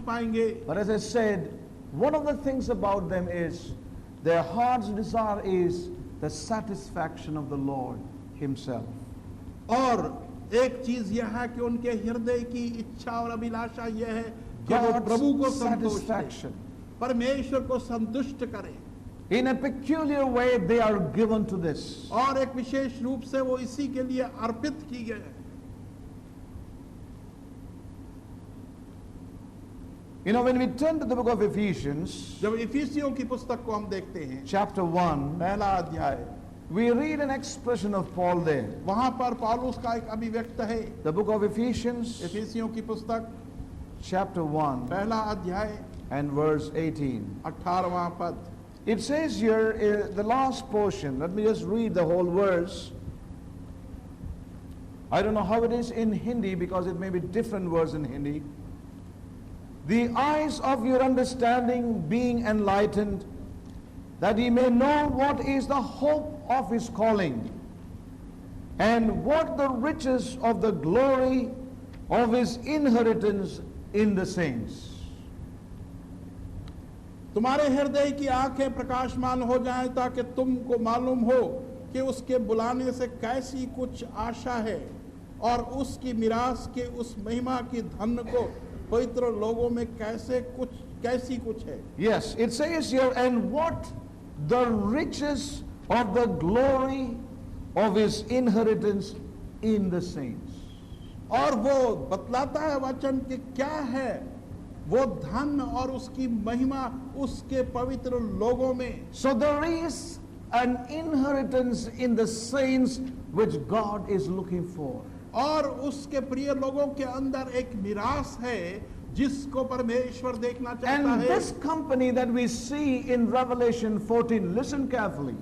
पाएंगे। But as I said, one of the things about them is their heart's desire is the satisfaction of the Lord Himself. और एक चीज यह है कि उनके हृदय की इच्छा और अभिलाषा यह है कि वो प्रभु को God's संतुष्ट satisfaction. करें, परमेश्वर को संतुष्ट करें। In a peculiar way, they are given to this. और एक विशेष रूप से वो इसी के लिए अर्पित की गए हैं। You know, when we turn to the book of Ephesians, जब इफिसियों की पुस्तक को हम देखते हैं, chapter 1, पहला अध्याय, we read an expression of Paul there. वहां पर पौलुस का एक अभिव्यक्त है। The book of Ephesians, इफिसियों की पुस्तक chapter 1, पहला अध्याय and verse 18. 18वां पद। It says here, the last portion, let me just read the whole verse. I don't know how it is in Hindi because it may be different words in Hindi. The eyes of your understanding being enlightened, that ye may know what is the hope of his calling, and what the riches of the glory of his inheritance in the saints. तुम्हारे हृदय की आंखें प्रकाशमान हो जाएं ताकि तुमको मालूम हो कि उसके बुलाने से कैसी कुछ आशा है और उसकी मिरास के उस महिमा की धन को पवित्र लोगों में कैसी कुछ है। Yes, it says here, and what the riches of the glory of his inheritance in the saints. और वो बतलाता है वचन कि क्या है वो धन और उसकी महिमा उसके पवित्र लोगों में। So there is an inheritance in the saints which God is looking for. और उसके प्रिय लोगों के अंदर एक मिरास है जिसको परमेश्वर देखना चाहता And है। this company that we see in Revelation 14, listen carefully.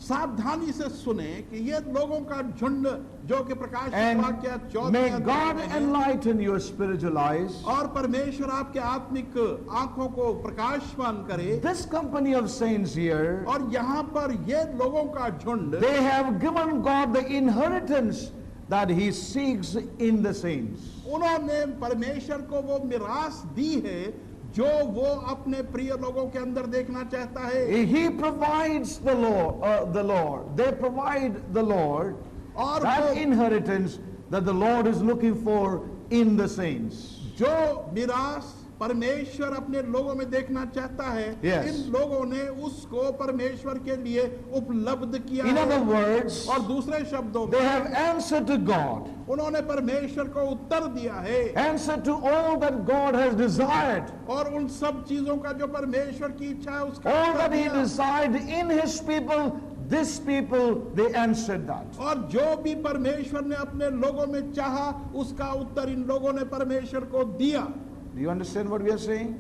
सावधानी से सुने कि ये लोगों का झुंड जो कि प्रकाश And वाक्य 14 may अध्याय God में है, enlighten your spiritual eyes. और परमेश्वर आपके आत्मिक आंखों को प्रकाशमान करे। This company of saints here, और यहाँ पर ये लोगों का झुंड, they have given God the inheritance that he seeks in the saints. उन्होंने परमेश्वर को वो मिरास दी है जो वो अपने प्रिय लोगों के अंदर देखना चाहता है। He provides the Lord. They provide the Lord और that वो inheritance that the Lord is looking for in the saints. जो मिरास परमेश्वर अपने लोगों में देखना चाहता है, Yes. इन लोगों ने उसको परमेश्वर के लिए उपलब्ध किया In है। other words, और दूसरे शब्दों they में have answered to God, उन्होंने परमेश्वर को उत्तर दिया है answered to all that God has desired, और उन सब चीजों का जो परमेश्वर की इच्छा है उसका all उत्तर that he दिया। desired in his people, this people, they answered that. और जो भी परमेश्वर ने अपने लोगों में चाहा उसका उत्तर इन लोगों ने परमेश्वर को दिया। Do you understand what we are saying?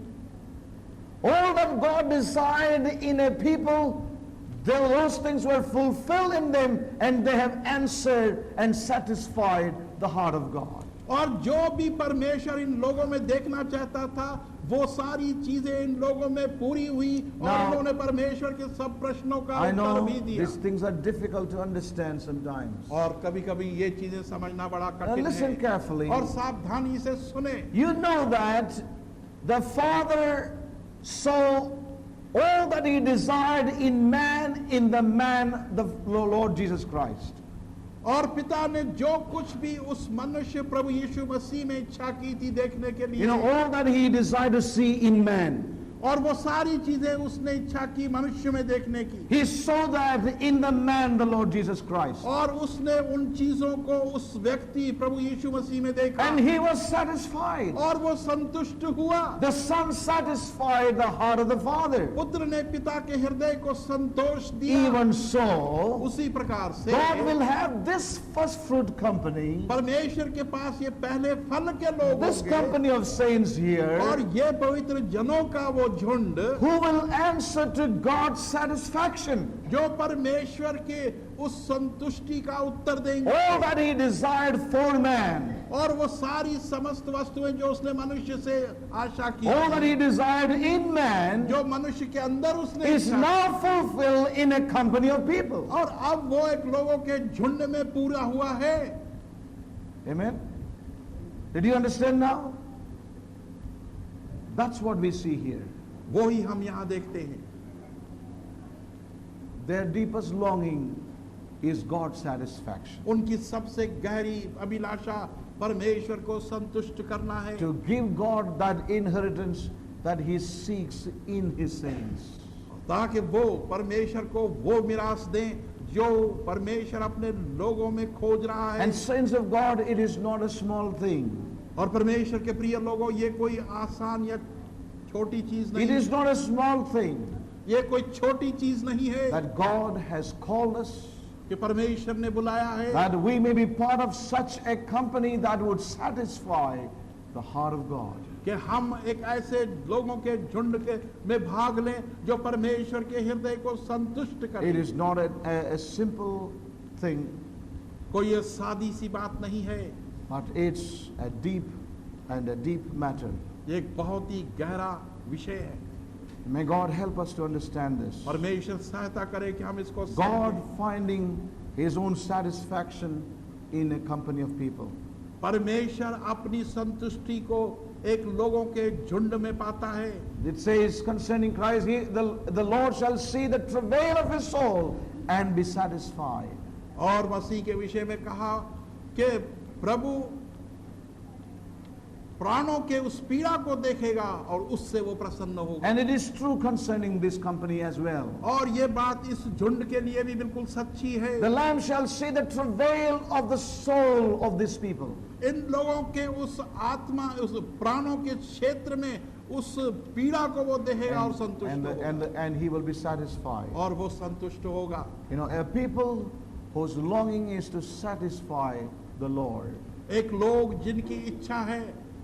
All that God desired in a people, those things were fulfilled in them, and they have answered and satisfied the heart of God. और जो भी परमेश्वर इन लोगों में देखना चाहता था वो सारी चीजें इन लोगों में पूरी हुई और Now, उन्होंने परमेश्वर के सब प्रश्नों का I उत्तर know भी दिया। these things are difficult to understand sometimes. और कभी-कभी ये चीजें समझना बड़ा Now कठिन listen है। carefully. और सावधानी से सुने। You know that the Father saw all that he desired in the man, the Lord Jesus Christ. और पिता ने जो कुछ भी उस मनुष्य प्रभु यीशु मसीह में इच्छा की थी देखने के You know, लिए, all that he desired to see in man. और वो सारी चीजें उसने इच्छा की मनुष्य में देखने की, He saw that in the man, the Lord Jesus Christ. और उसने उन चीजों को उस व्यक्ति प्रभु यीशु मसीह में देखा And he was satisfied. और वो संतुष्ट हुआ। The Son satisfied the heart of the Father. पुत्र ने पिता के हृदय को संतोष दिया। Even so, उसी प्रकार से God will have this first fruit company, परमेश्वर के पास ये पहले फल के लोग this होंगे, company of saints और here, ये पवित्र जनों का वो झुंड who will answer to God's satisfaction. जो परमेश्वर के उस संतुष्टि का उत्तर देंगे। All that he desired for man, और वो सारी समस्त वस्तुएं जो उसने मनुष्य से आशा की, all that he desired in man, जो मनुष्य के अंदर उसने is इच्छा, now fulfilled in a company of people. और अब वो एक लोगों के झुंड में पूरा हुआ है। Amen? Did you understand now? That's what we see here. वो ही हम यहाँ देखते हैं। Their deepest longing is God's satisfaction. उनकी सबसे गहरी अभिलाषा परमेश्वर को संतुष्ट करना है, To give God that inheritance that He seeks in His saints. ताकि वो परमेश्वर को वो मिरास दें जो परमेश्वर अपने लोगों में खोज रहा है। And saints of God, it is not a small thing. और परमेश्वर के प्रिय लोगों, ये कोई आसान या छोटी चीज It नहीं is है, not a small thing ये कोई छोटी चीज नहीं है that God has called us, कि परमेश्वर ने बुलाया है that we may be part of such a company that would satisfy the heart of God. कि हम एक ऐसे लोगों के झुंड के में भाग लें जो परमेश्वर के हृदय को संतुष्ट It करें। is not a simple thing, कोई ये सादी सी बात नहीं है, but it's a deep matter. ये एक बहुत ही गहरा विषय है। May God help us to understand this. परमेश्वर सहायता करे कि हम इसको God समझें। finding His own satisfaction in a company of people. परमेश्वर अपनी संतुष्टि को एक लोगों के झुंड में पाता है। It says concerning Christ, the Lord shall see the travail of His soul and be satisfied. और मसीह के विषय में कहा कि प्रभु प्राणों के उस पीड़ा को देखेगा और उससे वो प्रसन्न होगा। And it is true concerning this company as well. और ये बात इस झुंड के लिए भी बिल्कुल सच्ची है। The Lamb shall see the travail of the soul of these people. इन लोगों के उस आत्मा, उस प्राणों के क्षेत्र में उस पीड़ा को वो देखेगा और संतुष्ट होगा And He will be satisfied. और वो संतुष्ट होगा। You know, a people whose longing is to satisfy the Lord. एक लोग जिनकी इच्छा है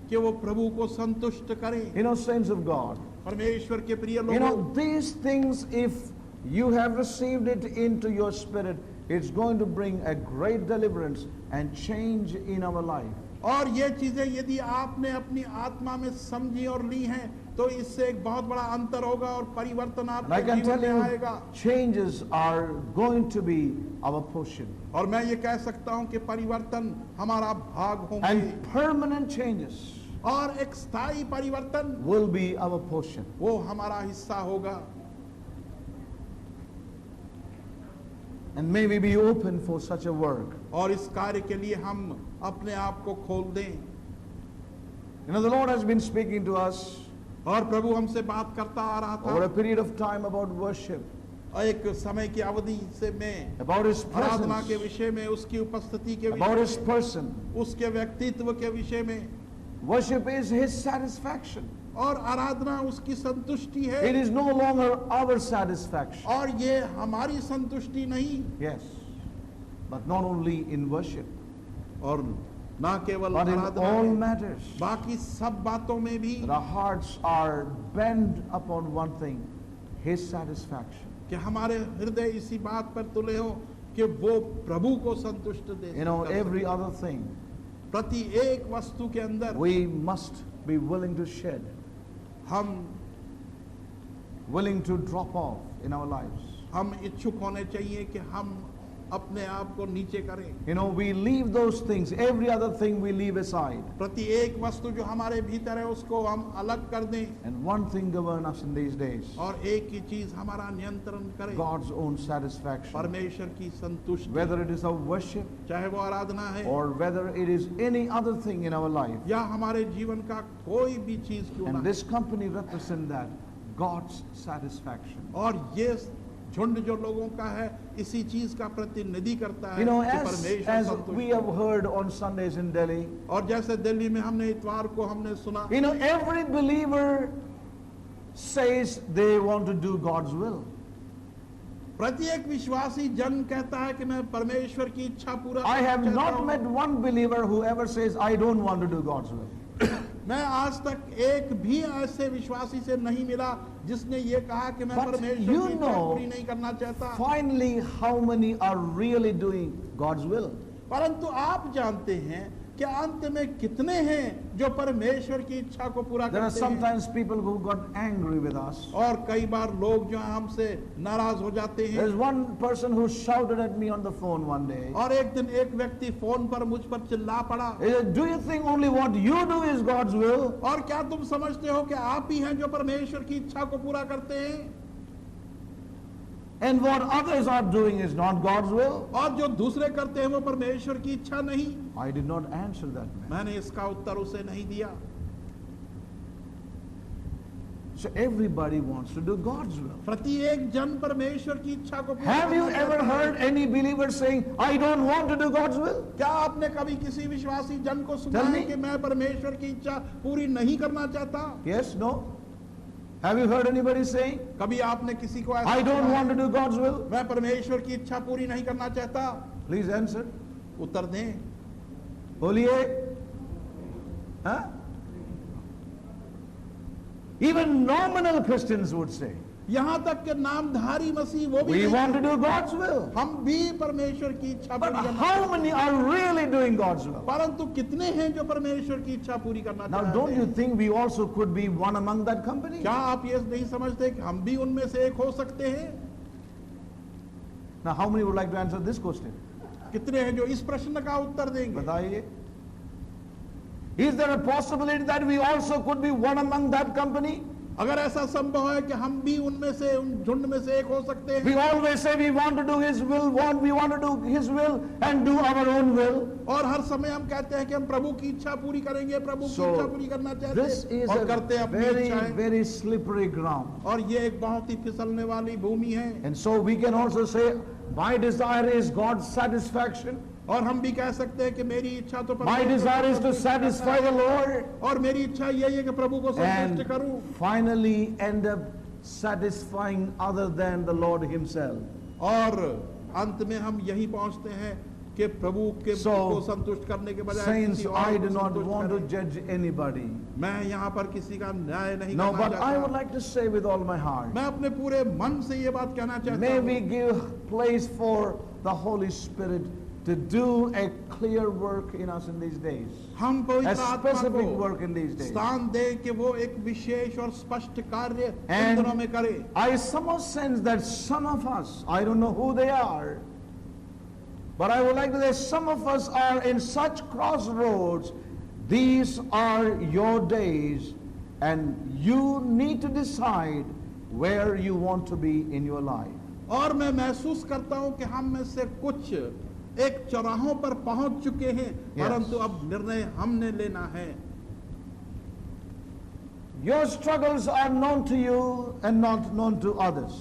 कि वो प्रभु को संतुष्ट करें। You know, saints of God, परमेश्वर के प्रिय you know, लोगों, these things, if you have received it into your spirit, it's going to bring a great deliverance and change in our life. और ये चीजें यदि आपने अपनी आत्मा में समझी और ली हैं तो इससे एक बहुत बड़ा अंतर होगा और परिवर्तन And I आपके can tell जीवन में you, आएगा। changes are going to be our portion. और मैं ये कह सकता हूँ कि परिवर्तन हमारा भाग होंगे And permanent changes और एक स्थायी परिवर्तन will be our portion. वो हमारा हिस्सा होगा। And may we be open for such a work. और इस कार्य के लिए हम अपने आप को खोल दें। You know, the Lord has been speaking to us और प्रभु हमसे बात करता आ रहा over a था period of time about worship, और एक समय की अवधि से में about His आराधना के presence, विषय में, उसकी उपस्थिति के about His विषय में, person. उसके व्यक्तित्व के विषय में। Worship is His satisfaction. और आराधना उसकी संतुष्टि It है is no longer our satisfaction. और ये हमारी संतुष्टि नहीं। Yes. But not only in worship, और ना केवल but in आराधना all में, matters. बाकी सब बातों में भी That our hearts are bent upon one thing, His satisfaction. कि हमारे हृदय इसी बात पर तुले हो कि वो प्रभु को संतुष्ट दे You know, कर every सके। other thing प्रति एक वस्तु के अंदर we must be willing to shed, हम willing to drop off in our lives. हम इच्छुक होने चाहिए कि हम अपने आप को नीचे करें। You know, we leave those things, every other thing we leave aside. प्रति एक वस्तु जो हमारे भीतर है उसको हम अलग कर दें And one thing govern us in these days, और एक ही चीज हमारा नियंत्रण करे, God's own satisfaction. परमेश्वर की संतुष्टि। Whether it is our worship चाहे वो आराधना है or whether it is any other thing in our life. या हमारे जीवन का कोई भी चीज क्यों ना And this company represents that, God's satisfaction. और ये झुंड जो लोगों का है इसी चीज का प्रतिनिधि करता है You know, कि as परमेश्वर we संतुष्ट। have heard on Sundays in Delhi, और जैसे दिल्ली में हमने इतवार को हमने सुना you know, every believer says they want to do God's will. प्रत्येक विश्वासी जन कहता है कि मैं परमेश्वर की इच्छा पूरा I have करना चाहता not हूं। met one believer who ever says, I don't want to do God's will. मैं आज तक एक भी ऐसे विश्वासी से नहीं मिला जिसने ये कहा कि मैं But परमेश्वर you की इच्छा know, पूरी नहीं करना चाहता। Finally, how many are really doing God's will? परंतु आप जानते हैं क्या अंत में कितने हैं जो परमेश्वर की इच्छा को पूरा There are करते हैं? sometimes people who got angry with us. और कई बार लोग जो हैं हमसे नाराज हो जाते हैं। There's one person who shouted at me on the phone one day. और एक दिन एक व्यक्ति फोन पर मुझ पर चिल्ला पड़ा, He said, do you think only what you do is God's will? और क्या तुम समझते हो कि आप ही हैं जो परमेश्वर की इच्छा को पूरा करते हैं, And what others are doing is not God's will? और जो दूसरे करते हैं वो परमेश्वर की इच्छा नहीं? I did not answer that man. मैंने इसका उत्तर उसे नहीं दिया। So everybody wants to do God's will. प्रत्येक जन परमेश्वर की इच्छा को पूरा Have you करना ever चाहता है। heard any believer saying, I don't want to do God's will? क्या आपने कभी किसी विश्वासी जन को सुना Tell है me. कि मैं परमेश्वर की इच्छा पूरी नहीं करना चाहता? Yes, no? Have you heard anybody saying, कभी आपने किसी को ऐसा I don't सुना want है, to do God's will? मैं परमेश्वर की इच्छा पूरी नहीं करना चाहता? Please answer. उत्तर दें। बोलिए. Huh? Even nominal Christians would say, यहाँ तक के नामधारी मसीह वो भी we नहीं want to करते। do God's will. हम भी परमेश्वर की इच्छा But पूरी करना how चाहते many are really doing God's will? हैं। परंतु कितने हैं जो परमेश्वर की इच्छा पूरी करना Now, चाहते don't you हैं? think we also could be one among that company? क्या आप ये नहीं समझते कि हम भी उनमें से एक हो सकते हैं? Now, how many would like to answer this question? कितने हैं जो इस प्रश्न का उत्तर देंगे? बताइए. Is there a possibility that we also could be one among that company? अगर ऐसा संभव है कि हम भी उनमें से उन झुंड में से एक हो सकते हैं। We always say we want to do His will, we want to do His will and do our own will. और हर समय हम कहते हैं कि हम प्रभु की इच्छा पूरी करेंगे, प्रभु की इच्छा पूरी करना चाहते This हैं is और a करते हैं अपनी very, इच्छाएं। very slippery ground. और ये एक बहुत ही फिसलने वाली भूमि है। And so we can also say, my desire is God's satisfaction. और हम भी कह सकते हैं कि मेरी इच्छा तो My desire is to satisfy the Lord. और मेरी इच्छा यही है कि प्रभु को संतुष्ट And करूं finally end up satisfying other than the Lord Himself. और अंत में हम यही पहुंचते हैं कि प्रभु के So, को संतुष्ट करने के बजाय Saints, किसी और I को do not संतुष्ट want to करें। judge anybody. मैं यहाँ पर किसी का न्याय नहीं No, करना but I would चाहता। like to say with all my heart, मैं अपने पूरे मन से ये बात कहना चाहता may हूँ we give place for the Holy Spirit to do a clear work in us in these days. हम A पवित्र आत्मा specific को work in these days. स्थान दे कि वो एक विशेष और स्पष्ट कार्य इन And दिनों में करे। I somehow sense that some of us, I don't know who they are, but I would like to say some of us are in such crossroads. These are your days and you need to decide where you want to be in your life. और मैं महसूस करता हूं कि हम में से कुछ एक चौराहों पर पहुंच चुके हैं, परंतु अब निर्णय हमने लेना है। Your struggles are known to you and not known to others.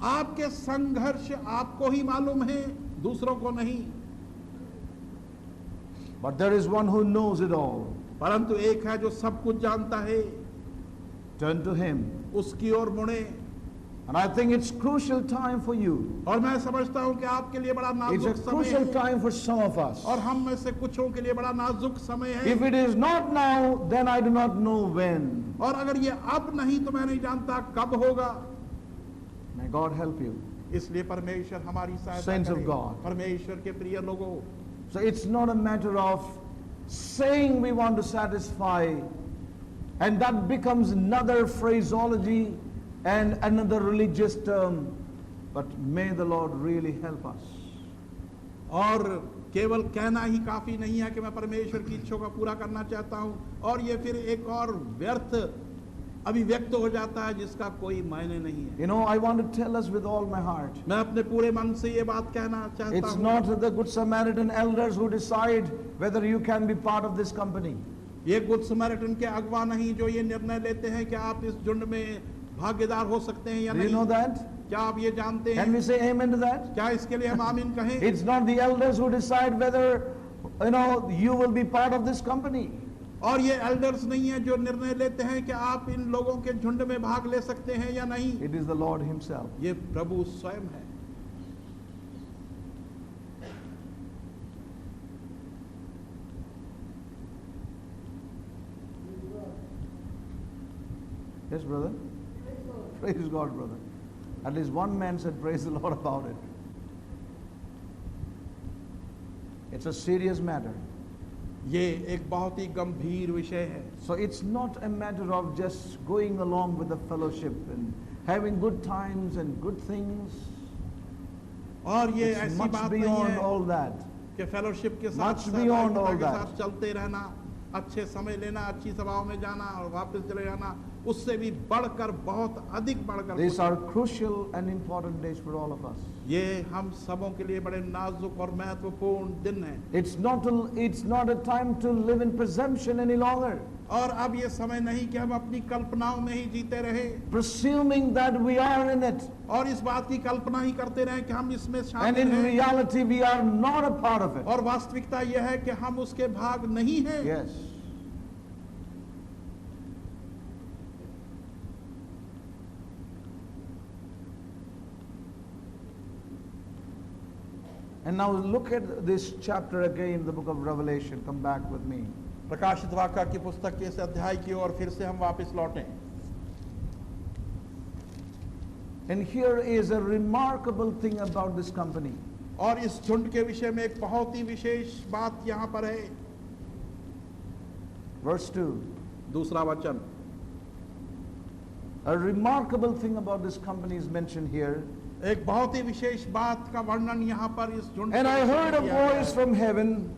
आपके संघर्ष आपको ही मालूम है, दूसरों को नहीं। But there is one who knows it all. परंतु एक है जो सब कुछ जानता है, Turn to Him. उसकी ओर मुड़े। And I think it's crucial time for you. और मैं समझता हूं कि आपके लिए बड़ा It's नाजुक a समय crucial है time for some of us. और हम में से कुछों के लिए बड़ा नाजुक समय है। If it is not now, then I do not know when. और अगर ये अब नहीं तो मैं नहीं जानता कब होगा। May God help you. इसलिए परमेश्वर हमारी सहायता Saints of करे। God. परमेश्वर के प्रिय लोगों, So it's not a matter of saying we want to satisfy, and that becomes another phraseology and another religious term. But may the Lord really help us. और केवल कहना ही काफी नहीं है कि मैं परमेश्वर की इच्छा को पूरा करना चाहता हूं, और ये फिर एक और व्यर्थ अभिव्यक्त हो जाता है जिसका कोई मायने नहीं है। You know, I want to tell us with all my heart. मैं अपने पूरे मन से ये बात कहना चाहता It's हूं। not the Good Samaritan elders who decide whether you can be part of this company. ये गुड समरिटन के अगवा नहीं जो ये निर्णय लेते हैं कि आप इस झुंड में भागीदार हो सकते हैं या Do you नहीं। know that? क्या आप ये जानते Can हैं? we say amen to that? क्या इसके लिए हम आमीन कहें? It's not the elders who decide whether, you will be part of this company. और ये एल्डर्स नहीं है जो निर्णय लेते हैं कि आप इन लोगों के झुंड में भाग ले सकते हैं या नहीं। It is the Lord Himself. ये प्रभु स्वयं है। Yes, brother? Praise God, brother. At least one man said, praise the Lord about it. It's a serious matter. ये एक बहुत ही गंभीर विषय है। So it's not a matter of just going along with the fellowship and having good times and good things. और ये It's ऐसी much बात नहीं beyond है all that. कि फेलोशिप के साथ Much beyond all के that. साथ चलते रहना, अच्छे समय लेना, अच्छी सभाओं में जाना और वापस चले जाना, उससे भी बढ़कर, बहुत अधिक बढ़कर These कुछ are crucial and important days for all of us. ये हम सबों के लिए बड़े नाजुक और महत्वपूर्ण दिन हैं। It's not a time to live in presumption any longer, और अब ये समय नहीं कि हम अपनी कल्पनाओं में ही जीते रहे presuming that we are in it. और इस बात की कल्पना ही करते रहे कि हम इसमें And शामिल in हैं reality, we are not a part of it. और वास्तविकता यह है कि हम उसके भाग नहीं हैं। Yes. And now look at this chapter again, the book of Revelation. Come back with me. प्रकाशित वाक्य की पुस्तक के इस अध्याय की ओर फिर से हम वापस लौटें। And here is a remarkable thing about this company. और इस झुंड के विषय में एक बहुत ही विशेष बात यहाँ पर है। Verse 2. दूसरा वचन, A remarkable thing about this company is mentioned here. एक बहुत ही विशेष बात का वर्णन यहाँ पर इस झुंड And के I विषय heard में a किया गया voice है। from heaven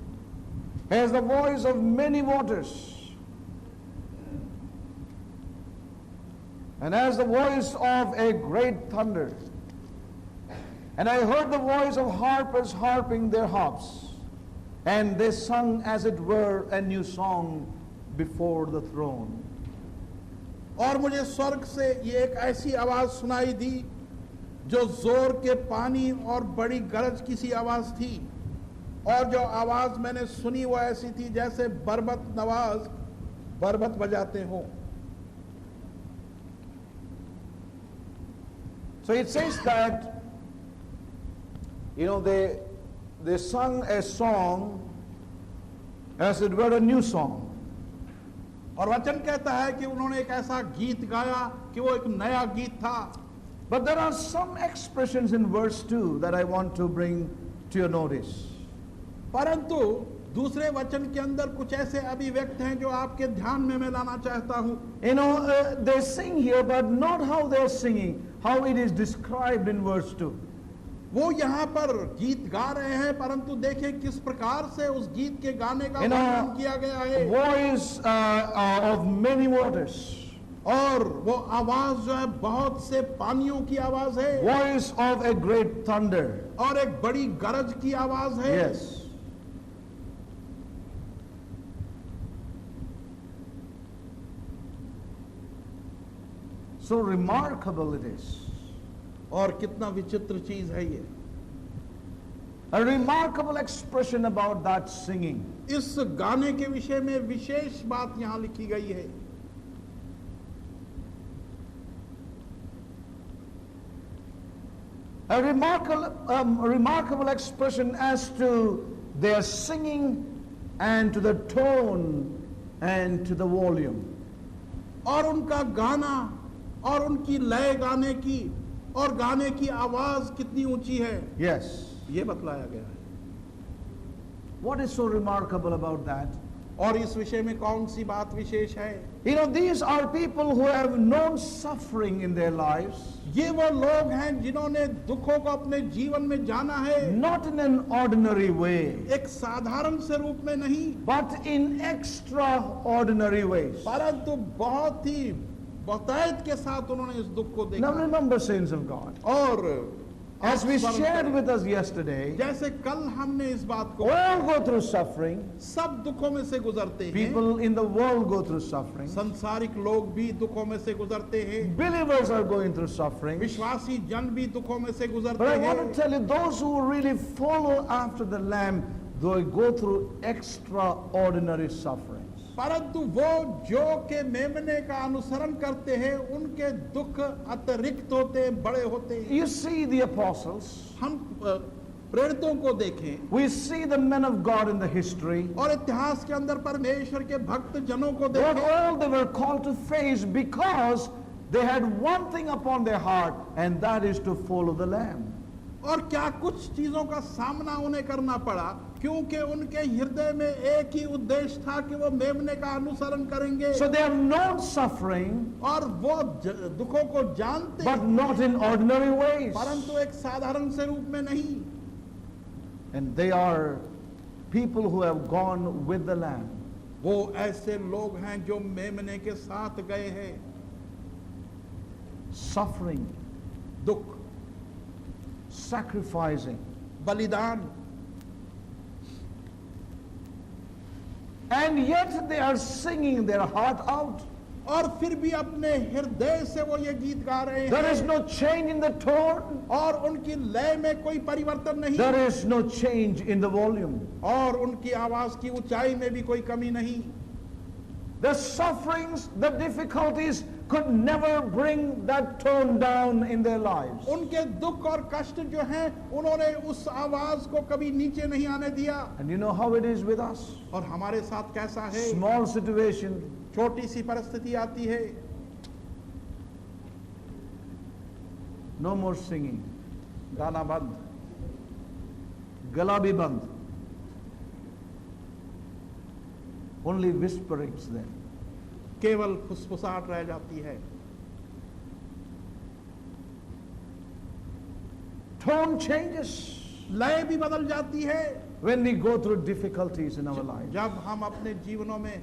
as the voice of many waters, and as the voice of a great thunder. And I heard the voice of harpers harping their harps, and they sung as it were a new song before the throne. और मुझे स्वर्ग से ये एक ऐसी आवाज सुनाई दी जो जोर के पानी और बड़ी गरज की सी आवाज थी, और जो आवाज मैंने सुनी वो ऐसी थी जैसे बरबत नवाज बरबत बजाते हो। So it says that, they sung a song as it were a new song. और वचन कहता है कि उन्होंने एक ऐसा गीत गाया कि वो एक नया गीत था। But there are some expressions in verse 2 that I want to bring to your notice. परंतु दूसरे वचन के अंदर कुछ ऐसे अभिव्यक्त हैं जो आपके ध्यान में मैं लाना चाहता हूं। They sing here, but not how they're singing, how it is described in verse 2. वो यहाँ पर गीत गा रहे हैं, परंतु देखें किस प्रकार से उस गीत के गाने का You know, वर्णन किया गया है। Voice of many waters, और वो आवाज जो है बहुत से पानियों की आवाज है, voice of a great thunder. और एक बड़ी गरज की आवाज है। Yes. So remarkable it is. और कितना विचित्र चीज है ये। A remarkable expression about that singing. इस गाने के विषय में विशेष बात यहाँ लिखी गई है। A remarkable expression as to their singing and to the tone and to the volume. और उनका गाना और उनकी लय गाने की और गाने की आवाज कितनी ऊंची है, Yes. ये बतलाया गया है। What is so remarkable about that? और इस विषय में कौन सी बात विशेष है? These are people who have known suffering in their lives, ये वो लोग हैं जिन्होंने दुखों को अपने जीवन में जाना है, not in an ordinary way, एक साधारण से रूप में नहीं, but in extraordinary ways. परंतु बहुत ही बहुतायत के साथ उन्होंने इस दुख को Now देखा। remember, saints of God, और as we आप स्मरण shared करें, with us yesterday, जैसे कल हमने इस बात को, all go through suffering. सब दुखों में से गुजरते हैं। People in the world go through suffering. संसारिक लोग भी दुखों में से गुजरते हैं, Believers are going through suffering. विश्वासी जन भी दुखों में से गुजरते But I हैं। want to tell you, those who really follow after the Lamb, they go through extraordinary sufferings. परंतु वो जो के मेमने का अनुसरण करते हैं, उनके दुख अतिरिक्त होते हैं, बड़े होते हैं। You see the apostles, हम प्रेरितों को देखें we see the men of God in the history, और इतिहास के अंदर परमेश्वर के भक्त जनों को what देखें, all they were called to face because they had one thing upon their heart, and that is to follow the Lamb. और क्या कुछ चीजों का सामना उन्हें करना पड़ा क्योंकि उनके हृदय में एक ही उद्देश्य था कि वो मेमने का अनुसरण करेंगे। So they are known suffering, और वो दुखों को जानते but not in ordinary ways. परंतु एक साधारण से रूप में नहीं। And they are people who have gone with the Lamb. वो ऐसे लोग हैं जो मेमने के साथ गए हैं। Suffering, दुख, sacrificing, बलिदान, and yet they are singing their heart out. और फिर भी अपने हृदय से वो ये गीत गा रहे There हैं। is no change in the tone. और उनकी लय में कोई परिवर्तन नहीं, There is no change in the volume. और उनकी आवाज की ऊंचाई में भी कोई कमी नहीं। The sufferings, the difficulties could never bring that tone down in their lives. उनके दुख और कष्ट जो हैं उन्होंने उस आवाज को कभी नीचे नहीं आने दिया। And you know how it is with us? और हमारे साथ कैसा है? Small situation, छोटी सी परिस्थिति आती है, no more singing. गाना बंद, गला भी बंद. Only whisperings then. केवल फुसफुसाहट रह जाती है। Tone changes लय भी बदल जाती है when we go through difficulties in our lives. जब हम अपने जीवनों में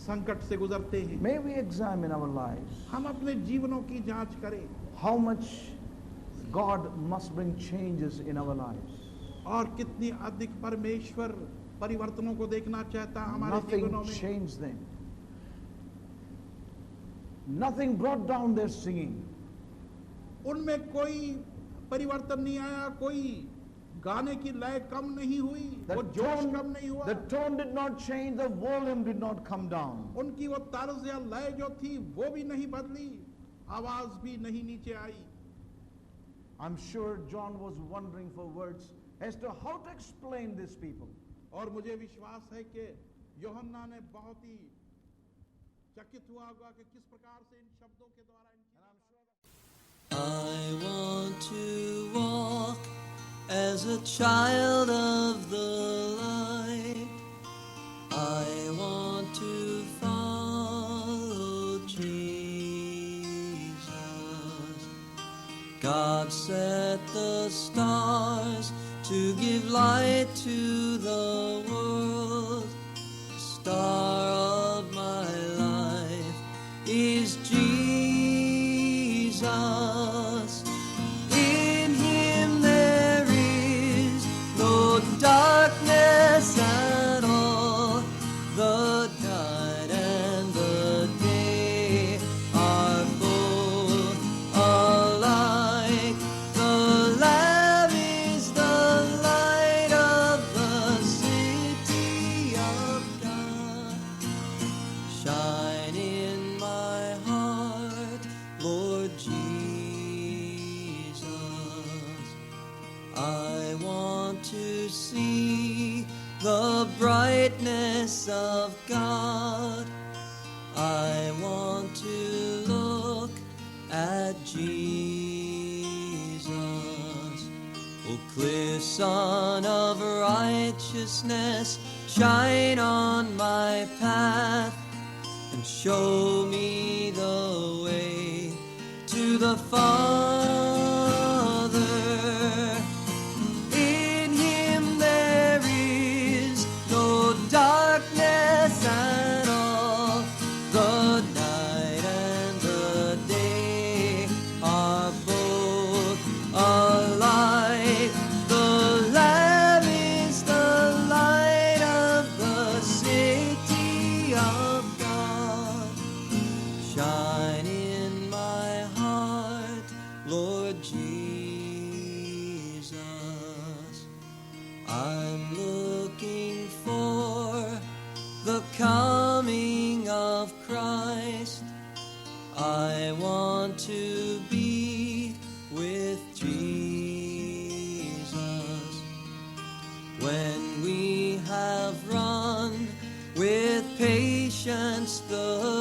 संकट से गुजरते हैं। May we examine our lives. हम अपने जीवनों की जांच करें How much God must bring changes in our lives. और कितनी अधिक परमेश्वर परिवर्तनों को देखना चाहता है हमारे जीवनों Nothing में। changed them. Nothing brought down their singing. उनमें कोई परिवर्तन नहीं आया, कोई गाने की लय कम नहीं हुई, वो जोश कम नहीं हुआ। The tone did not change, the volume did not come down. उनकी वो तर्ज या लय जो थी वो भी नहीं बदली, आवाज भी नहीं नीचे आई। I'm sure John was wondering for words as to how to explain these people. और मुझे विश्वास है कि यूहन्ना ने बहुत ही चकित हुआ होगा कि किस प्रकार से इन शब्दों के द्वारा I want to walk as a child of the light. I want to follow Jesus. God set the stars to give light to the world. The star of my life is Jesus. In Him there is no darkness at all. The night and the day are both alike. The Lamb is the light of the city of God. Shine in my heart, Lord Jesus. I want to see the brightness of God. I want to look at Jesus. O clear sun of righteousness, shine on my path and show me the way to the Father. In Him there is no darkness at all. The night and the day are both alike. The Lamb is the light of the city of God. Shine in my heart, Lord Jesus. I'm looking for the coming of Christ. I want to be with Jesus. When we have run with patience the